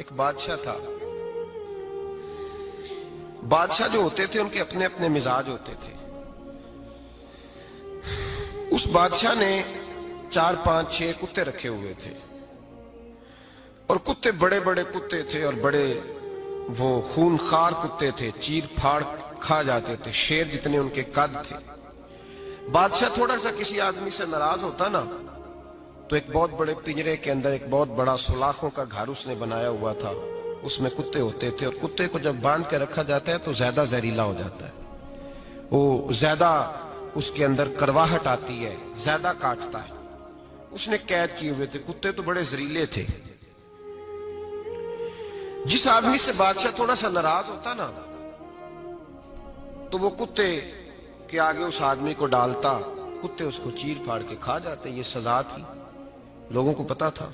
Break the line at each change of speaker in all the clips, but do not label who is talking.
ایک بادشاہ تھا. بادشاہ جو ہوتے تھے ان کے اپنے اپنے مزاج ہوتے تھے. اس بادشاہ نے 4 5 6 کتے رکھے ہوئے تھے اور کتے بڑے بڑے کتے تھے اور بڑے وہ خونخوار کتے تھے, چیر پھاڑ کھا جاتے تھے, شیر جتنے ان کے قد تھے. بادشاہ تھوڑا سا کسی آدمی سے ناراض ہوتا نا تو ایک بہت بڑے پنجرے کے اندر ایک بہت بڑا سلاخوں کا گھر اس نے بنایا ہوا تھا, اس میں کتے ہوتے تھے اور کتے کو جب باندھ کے رکھا جاتا ہے تو زیادہ زہریلا ہو جاتا ہے, وہ زیادہ اس کے اندر کرواہٹ آتی ہے, زیادہ کاٹتا ہے. اس نے قید کیے ہوئے تھے, کتے تو بڑے زہریلے تھے. جس آدمی سے بادشاہ تھوڑا سا ناراض ہوتا نا تو وہ کتے کے آگے اس آدمی کو ڈالتا, کتے اس کو چیر پھاڑ کے کھا جاتے. یہ سزا تھی, لوگوں کو پتا تھا.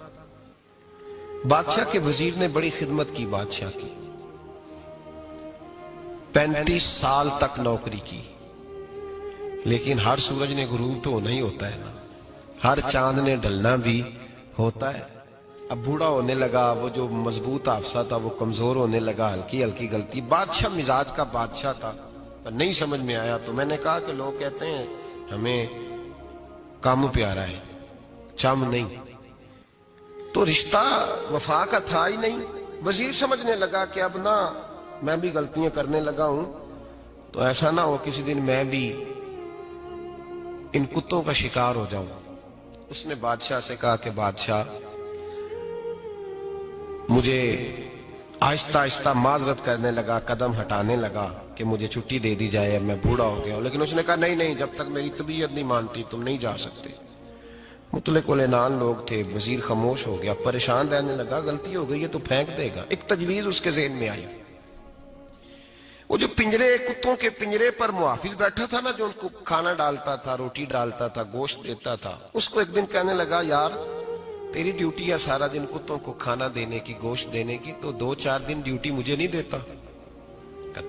بادشاہ کے وزیر نے بڑی خدمت کی بادشاہ کی, 35 سال تک نوکری کی, لیکن ہر سورج نے غروب تو نہیں ہوتا ہے نا, ہر چاند نے ڈھلنا بھی ہوتا ہے. اب بوڑھا ہونے لگا, وہ جو مضبوط حافظہ تھا وہ کمزور ہونے لگا, ہلکی ہلکی غلطی. بادشاہ مزاج کا بادشاہ تھا, پر نہیں سمجھ میں آیا تو میں نے کہا کہ لوگ کہتے ہیں ہمیں کام پیارا ہے, چم نہیں. تو رشتہ وفا کا تھا ہی نہیں. وزیر سمجھنے لگا کہ اب نہ میں بھی غلطیاں کرنے لگا ہوں تو ایسا نہ ہو کسی دن میں بھی ان کتوں کا شکار ہو جاؤں. اس نے بادشاہ سے کہا کہ بادشاہ مجھے آہستہ آہستہ معذرت کرنے لگا, قدم ہٹانے لگا کہ مجھے چھٹی دے دی جائے, میں بوڑھا ہو گیا ہوں. لیکن اس نے کہا نہیں جب تک میری طبیعت نہیں مانتی تم نہیں جا سکتے. مطلق العنان لوگ تھے. وزیر خاموش ہو گیا, پریشان رہنے لگا, غلطی ہو گئی ہے تو پھینک دے گا. ایک تجویز اس کے ذہن میں آئی. وہ جو پنجرے, کتوں کے پنجرے پر محافظ بیٹھا تھا نا, جو ان کو کھانا ڈالتا تھا, روٹی ڈالتا تھا, گوشت دیتا تھا, اس کو ایک دن کہنے لگا یار تیری ڈیوٹی ہے سارا دن کتوں کو کھانا دینے کی, گوشت دینے کی, تو 2 4 دن ڈیوٹی مجھے نہیں دیتا؟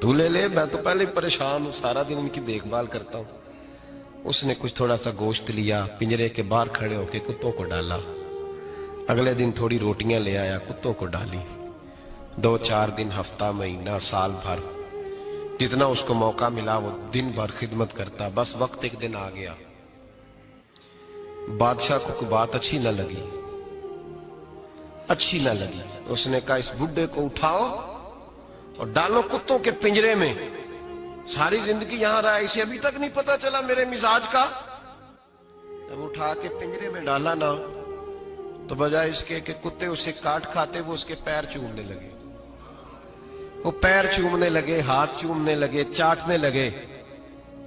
تو لے لے, میں تو پہلے پریشان ہوں, سارا دن ان کی دیکھ بھال کرتا ہوں. اس نے کچھ تھوڑا سا گوشت لیا, پنجرے کے باہر کھڑے ہو کے کتوں کو ڈالا. اگلے دن تھوڑی روٹیاں لے آیا, کتوں کو ڈالی. 2 4 دن, ہفتہ, مہینہ, سال بھر, جتنا اس کو موقع ملا وہ دن بھر خدمت کرتا. بس وقت ایک دن آ گیا, بادشاہ کو کوئی بات اچھی نہ لگی. اس نے کہا اس بڈھے کو اٹھاؤ اور ڈالو کتوں کے پنجرے میں. ساری زندگی یہاں رہا, اسے ابھی تک نہیں پتا چلا میرے مزاج کا. جب اٹھا کے پنجرے میں ڈالا نا تو بجائے اس کے کہ کتے اسے کاٹ کھاتے, وہ اس کے پیر چومنے لگے. وہ پیر چومنے لگے, ہاتھ چومنے لگے, چاٹنے لگے.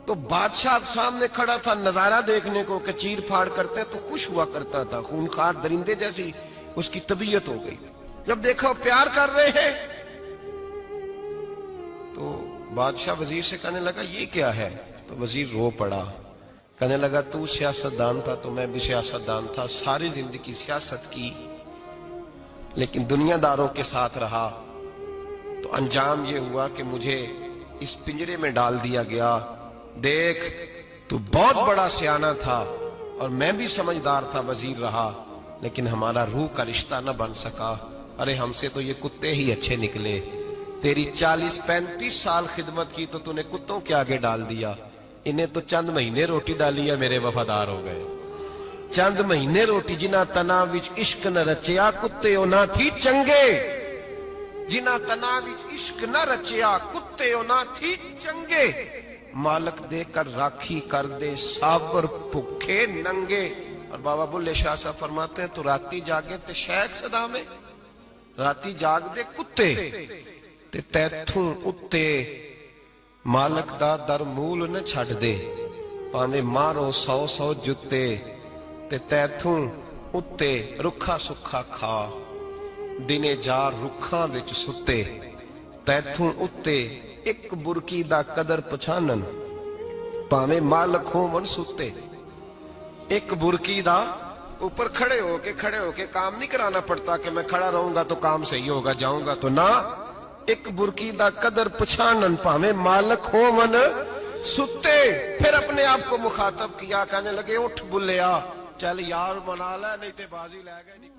تو بادشاہ سامنے کھڑا تھا نظارہ دیکھنے کو کہ چیر پھاڑ کرتے تو خوش ہوا کرتا تھا, خونخوار درندے جیسی اس کی طبیعت ہو گئی. جب دیکھا وہ پیار کر رہے ہیں تو بادشاہ وزیر سے کہنے لگا یہ کیا ہے؟ تو وزیر رو پڑا, کہنے لگا تو سیاستدان تھا تو میں بھی سیاستدان تھا, ساری زندگی سیاست کی لیکن دنیا داروں کے ساتھ رہا, تو انجام یہ ہوا کہ مجھے اس پنجرے میں ڈال دیا گیا. دیکھ تو بہت بڑا سیانہ تھا اور میں بھی سمجھدار تھا, وزیر رہا, لیکن ہمارا روح کا رشتہ نہ بن سکا. ارے ہم سے تو یہ کتے ہی اچھے نکلے. تیری 40 35 سال خدمت کی تو نے کتوں کے آگے ڈال دیا, انہیں تو چند مہینے روٹی ڈالی ہے, میرے وفادار ہو گئے. چند مہینے روٹی, جنہ تنا وچ عشق نہ رچیا کتے نہ تھی چنگے. جنہ تنا وچ عشق نہ رچیا کتے نہ تھی چنگے. مالک دے کر راکھی کر دے صابر بھوکے ننگے. اور بابا بلے شاہ صاحب فرماتے ہیں تو راتی جاگے تے شیخ صدا میں, راتی جاگ دے کتے تے تیتھوں اتے مالک دا در مول نہ چھڑ دے. پاویں مارو 100 جتے تے تیتھوں اتے رکھا سکھا کھا. دنے جار رکھاں وچ ستے تیتھوں اتے ایک برکی دا قدر پچھانن, پاویں مالک ہون ستے. ایک برکی دا اوپر کھڑے ہو کے کام نہیں کرانا پڑتا کہ میں کھڑا رہوں گا تو کام صحیح ہوگا, جاؤں گا تو نہ. ایک برکی دا قدر پچھانن, پاویں مالک ہون ستے. پھر اپنے آپ کو مخاطب کیا, کہنے لگے اٹھ بلیا, چل یار منا لے نہیں تے بازی لے گئے.